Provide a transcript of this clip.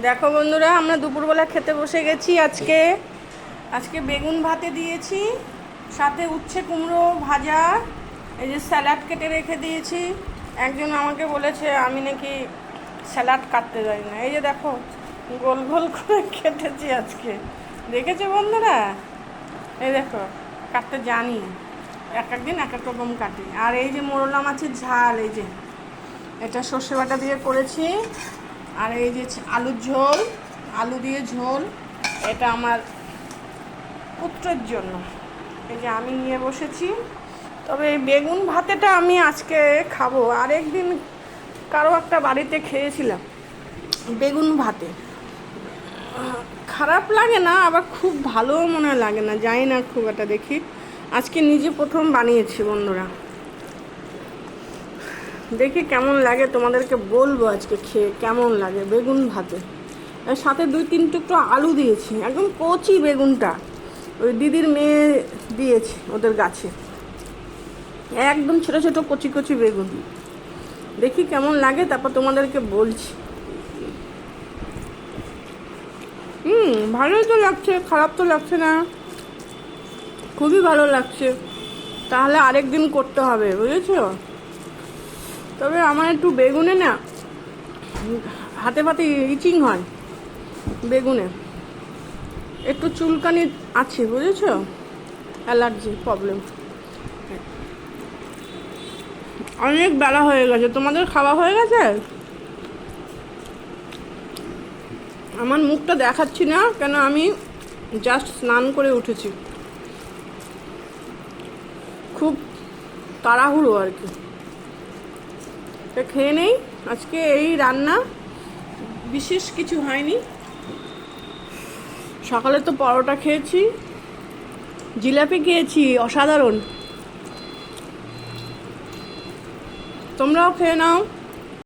দেখো বন্ধুরা, আমরা দুপুরবেলা খেতে বসে গেছি। আজকে বেগুন ভাতে দিয়েছি, সাথে উচ্ছে কুমড়ো ভাজা, এই যে স্যালাড কেটে রেখে দিয়েছি। একজন আমাকে বলেছে আমি নাকি স্যালাড কাটতে জানি না। এই যে দেখো, গোল গোল করে কেটেছি আজকে। দেখেছো বন্ধুরা? এই দেখো, কাটতে জানি, এক একদিন এক এক রকম কাটি। আর এই যে মোরলা মাছের ঝাল, এই যে এটা সর্ষে বাটা দিয়ে করেছি। আর এই যে আলুর ঝোল, আলু দিয়ে ঝোল, এটা আমার পুত্রের জন্য। এই যে আমি নিয়ে বসেছি। তবে এই বেগুন ভাতেটা আমি আজকে খাবো। আরেকদিন কারো একটা বাড়িতে খেয়েছিলাম বেগুন ভাতে, খারাপ লাগে না, আবার খুব ভালোও মনে লাগে না, জানি না খুব একটা। দেখি আজকে নিজে প্রথম বানিয়েছি বন্ধুরা, দেখি কেমন লাগে, তোমাদেরকে বলবো আজকে খেয়ে কেমন লাগে বেগুন ভাতে। এর সাথে 2-3 টুকরো আলু দিয়েছি, একদম কচি বেগুনটা, ওই দিদির মেয়ে দিয়েছে ওদের গাছে, একদম ছোটো ছোটো কচি কচি বেগুন। দেখি কেমন লাগে, তারপর তোমাদেরকে বলছি। ভালোই তো লাগছে, খারাপ তো লাগছে না, খুবই ভালো লাগছে। তাহলে আরেকদিন করতে হবে, বুঝেছো? তবে আমার একটু বেগুনে না হাতে পাতে ইচিং হয়, বেগুনে একটু চুলকানি আছে, বুঝেছো? Allergy problem. অনেক বেলা হয়ে গেছে, তোমাদের খাওয়া হয়ে গেছে? আমার মুখটা দেখাচ্ছি না কেন, আমি জাস্ট স্নান করে উঠেছি, খুব তাড়াহুড়ো আর কি। খেয়ে নেই, আজকে এই রান্না, বিশেষ কিছু হয়নি। সকালে তো পরোটা খেয়েছি, জিলাপি খেয়েছি, অসাধারণ। তোমরাও খেয়ে নাও।